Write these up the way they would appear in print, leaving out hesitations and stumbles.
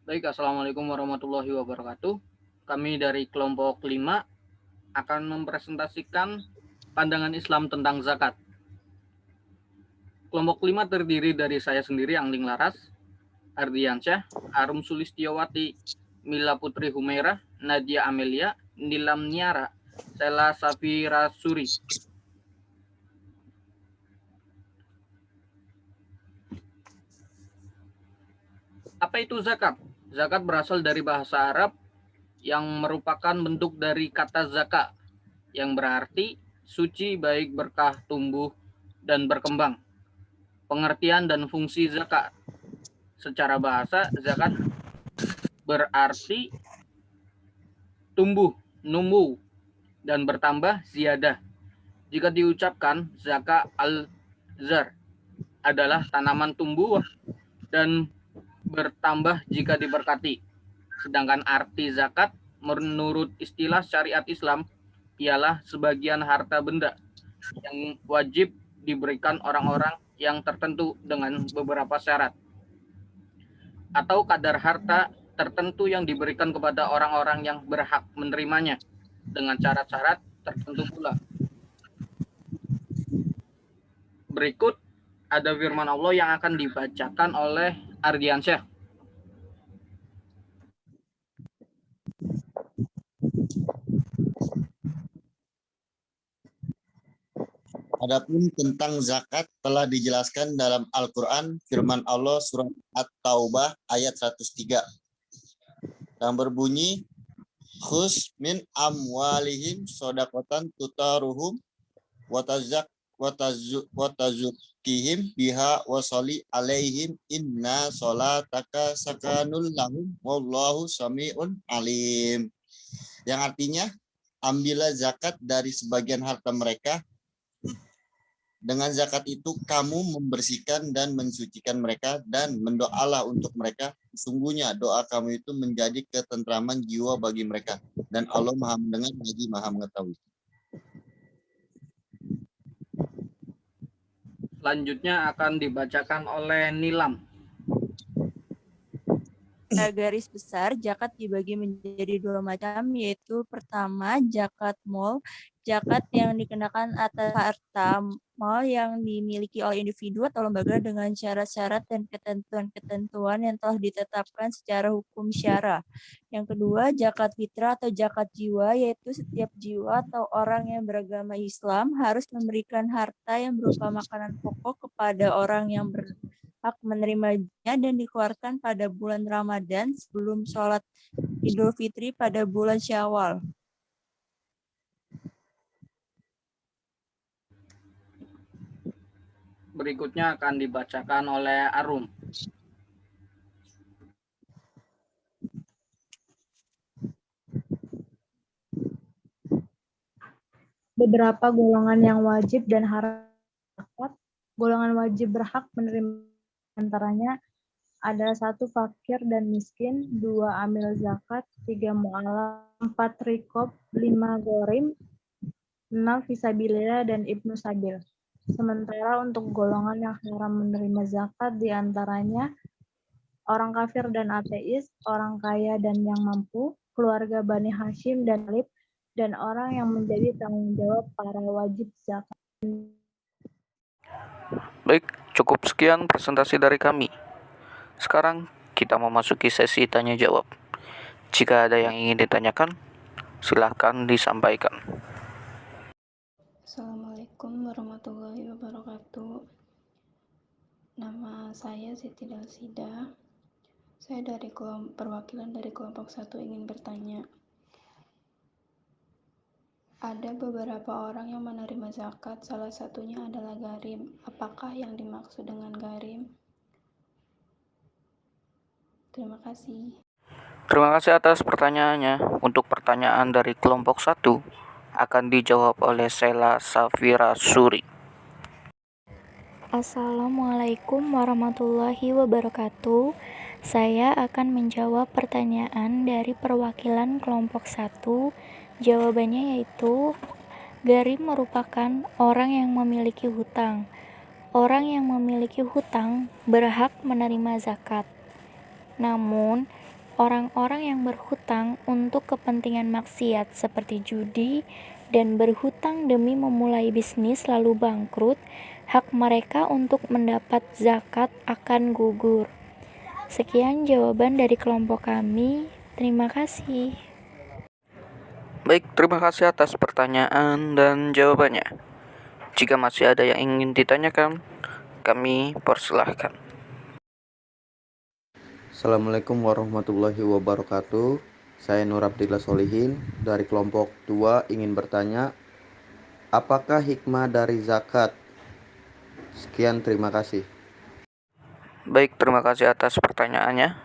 Baik, Assalamualaikum warahmatullahi wabarakatuh. Kami dari kelompok 5 akan mempresentasikan pandangan Islam tentang zakat. Kelompok 5 terdiri dari saya sendiri, Angling Laras, Ardiansyah, Arum Sulistiawati, Mila Putri Humairah, Nadia Amelia, Nilam Niara, Sela Safira Suri. Apa itu zakat? Zakat berasal dari bahasa Arab yang merupakan bentuk dari kata zaka yang berarti suci, baik, berkah, tumbuh, dan berkembang. Pengertian dan fungsi zakat. Secara bahasa, zakat berarti tumbuh, numbuh, dan bertambah ziyadah. Jika diucapkan, zakat al-zar adalah tanaman tumbuh dan bertambah jika diberkati. Sedangkan arti zakat menurut istilah syariat Islam ialah sebagian harta benda yang wajib diberikan orang-orang yang tertentu dengan beberapa syarat, atau kadar harta tertentu yang diberikan kepada orang-orang yang berhak menerimanya dengan syarat-syarat tertentu pula. Berikut ada firman Allah yang akan dibacakan oleh Ardiansyah. Adapun tentang zakat telah dijelaskan dalam Al-Quran, firman Allah surat At-Taubah ayat 103 yang berbunyi, khus min amwalihim sodakotan tutaruhum watazukihim biha wasoli alaihim inna solataka sakanul lahum wallahu sami'un alim. Yang artinya, ambillah zakat dari sebagian harta mereka. Dengan zakat itu kamu membersihkan dan mensucikan mereka, dan mendoalah untuk mereka. Sesungguhnya doa kamu itu menjadi ketentraman jiwa bagi mereka, dan Allah Maha mendengar lagi Maha mengetahui. Selanjutnya akan dibacakan oleh Nilam. Garis besar, zakat dibagi menjadi dua macam, yaitu pertama, zakat mal, zakat yang dikenakan atas harta mal yang dimiliki oleh individu atau lembaga dengan syarat-syarat dan ketentuan-ketentuan yang telah ditetapkan secara hukum syara. Yang kedua, zakat fitrah atau zakat jiwa, yaitu setiap jiwa atau orang yang beragama Islam harus memberikan harta yang berupa makanan pokok kepada orang yang berhak menerimanya dan dikeluarkan pada bulan Ramadan sebelum sholat Idul Fitri pada bulan Syawal. Berikutnya akan dibacakan oleh Arum. Beberapa golongan yang wajib dan haram zakat. Golongan wajib berhak menerima antaranya adalah 1 fakir dan miskin, 2 amil zakat, 3 mu'alaf, 4 rikob, 5 gorim, 6 fisabilillah dan ibnu sabil. Sementara untuk golongan yang haram menerima zakat diantaranya orang kafir dan ateis, orang kaya dan yang mampu, keluarga Bani Hashim dan Talib, dan orang yang menjadi tanggung jawab para wajib zakat. Baik, cukup sekian presentasi dari kami. Sekarang kita memasuki sesi tanya jawab. Jika ada yang ingin ditanyakan, silahkan disampaikan. Assalamualaikum warahmatullahi wabarakatuh. Nama saya Siti Dalsida. Saya dari perwakilan dari kelompok 1 ingin bertanya. Ada beberapa orang yang menerima zakat, salah satunya adalah gharim. Apakah yang dimaksud dengan gharim? Terima kasih. Terima kasih atas pertanyaannya. Untuk pertanyaan dari kelompok 1 akan dijawab oleh Sela Safira Suri. Assalamualaikum warahmatullahi wabarakatuh. Saya akan menjawab pertanyaan dari perwakilan kelompok 1. Jawabannya yaitu, gharim merupakan orang yang memiliki hutang. Orang yang memiliki hutang berhak menerima zakat. Namun, Orang-orang yang berhutang untuk kepentingan maksiat seperti judi dan berhutang demi memulai bisnis lalu bangkrut, hak mereka untuk mendapat zakat akan gugur. Sekian jawaban dari kelompok kami. Terima kasih. Baik, terima kasih atas pertanyaan dan jawabannya. Jika masih ada yang ingin ditanyakan, kami persilahkan. Assalamualaikum warahmatullahi wabarakatuh. Saya Nur Abdillah Solihin dari kelompok 2 ingin bertanya, apakah hikmah dari zakat? Sekian, terima kasih. Baik, terima kasih atas pertanyaannya.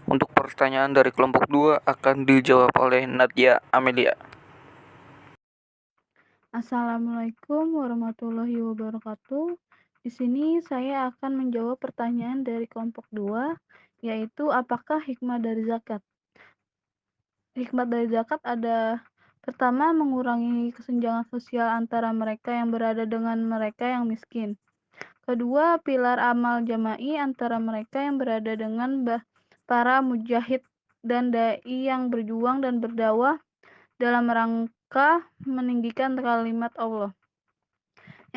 Untuk pertanyaan dari kelompok 2 akan dijawab oleh Nadia Amelia. Assalamualaikum warahmatullahi wabarakatuh. Di sini saya akan menjawab pertanyaan dari kelompok 2, yaitu apakah hikmah dari zakat? Hikmah dari zakat ada pertama, mengurangi kesenjangan sosial antara mereka yang berada dengan mereka yang miskin. Kedua, pilar amal jama'i antara mereka yang berada dengan para mujahid dan dai yang berjuang dan berdakwah dalam rangka meninggikan kalimat Allah.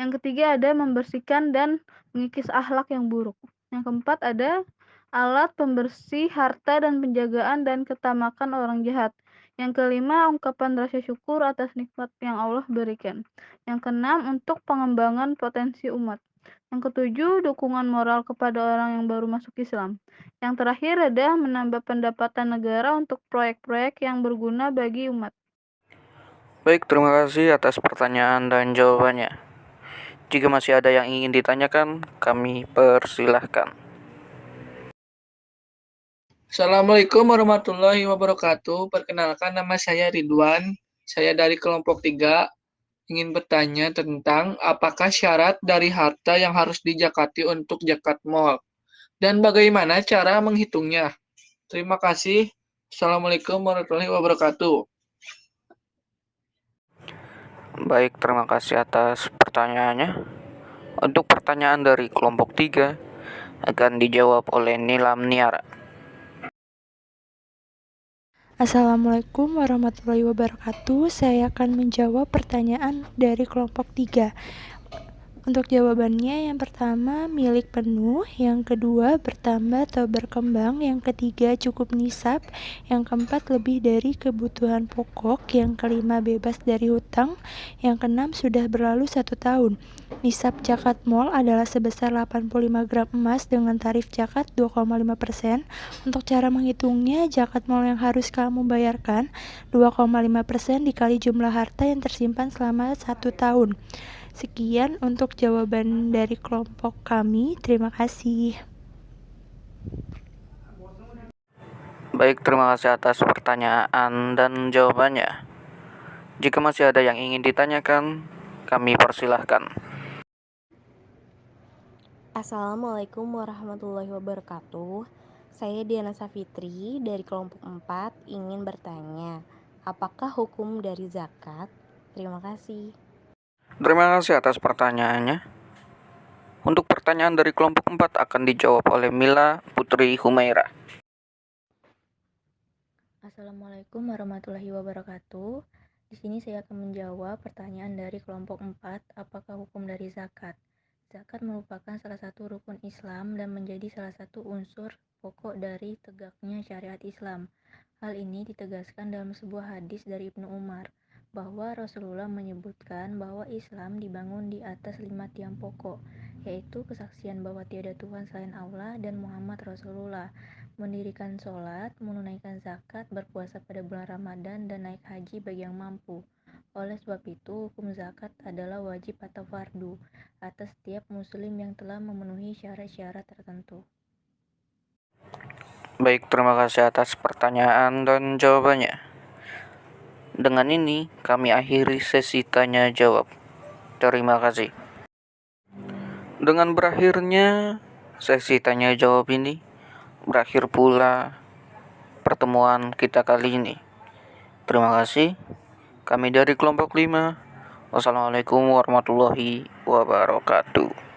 Yang ketiga ada membersihkan dan mengikis akhlak yang buruk. Yang keempat ada alat pembersih harta dan penjagaan dan ketamakan orang jahat. Yang kelima, ungkapan rasa syukur atas nikmat yang Allah berikan. Yang keenam, untuk pengembangan potensi umat. Yang ketujuh, dukungan moral kepada orang yang baru masuk Islam. Yang terakhir ada menambah pendapatan negara untuk proyek-proyek yang berguna bagi umat. Baik, terima kasih atas pertanyaan dan jawabannya. Jika masih ada yang ingin ditanyakan, kami persilahkan. Assalamualaikum warahmatullahi wabarakatuh. Perkenalkan, nama saya Ridwan. Saya dari kelompok 3. Ingin bertanya tentang apakah syarat dari harta yang harus dijakati untuk zakat mal dan bagaimana cara menghitungnya. Terima kasih. Assalamualaikum warahmatullahi wabarakatuh. Baik, terima kasih atas pertanyaannya. Untuk pertanyaan dari kelompok 3 akan dijawab oleh Nilam Niara. Assalamualaikum warahmatullahi wabarakatuh. Saya akan menjawab pertanyaan dari kelompok 3. Untuk jawabannya, yang pertama milik penuh, yang kedua bertambah atau berkembang, yang ketiga cukup nisab, yang keempat lebih dari kebutuhan pokok, yang kelima bebas dari hutang, yang keenam sudah berlalu 1 tahun. Nisab zakat mal adalah sebesar 85 gram emas dengan tarif zakat 2,5%. Untuk cara menghitungnya, zakat mal yang harus kamu bayarkan 2,5% dikali jumlah harta yang tersimpan selama 1 tahun. Sekian untuk jawaban dari kelompok kami. Terima kasih. Baik, terima kasih atas pertanyaan dan jawabannya. Jika masih ada yang ingin ditanyakan, kami persilahkan. Assalamualaikum warahmatullahi wabarakatuh. Saya Diana Safitri dari kelompok 4 ingin bertanya, apakah hukum dari zakat? Terima kasih. Terima kasih atas pertanyaannya. Untuk pertanyaan dari kelompok 4 akan dijawab oleh Mila Putri Humaira. Assalamualaikum warahmatullahi wabarakatuh. Di sini saya akan menjawab pertanyaan dari kelompok 4, apakah hukum dari zakat? Zakat merupakan salah satu rukun Islam dan menjadi salah satu unsur pokok dari tegaknya syariat Islam. Hal ini ditegaskan dalam sebuah hadis dari Ibnu Umar, bahwa Rasulullah menyebutkan bahwa Islam dibangun di atas 5 tiang pokok, yaitu kesaksian bahwa tiada Tuhan selain Allah dan Muhammad Rasulullah, mendirikan sholat, menunaikan zakat, berpuasa pada bulan Ramadan, dan naik haji bagi yang mampu. Oleh sebab itu, hukum zakat adalah wajib atau fardu atas setiap muslim yang telah memenuhi syarat-syarat tertentu. Baik, terima kasih atas pertanyaan dan jawabannya. Dengan ini, kami akhiri sesi tanya jawab. Terima kasih. Dengan berakhirnya sesi tanya jawab ini, berakhir pula pertemuan kita kali ini. Terima kasih. Kami dari kelompok 5. Wassalamualaikum warahmatullahi wabarakatuh.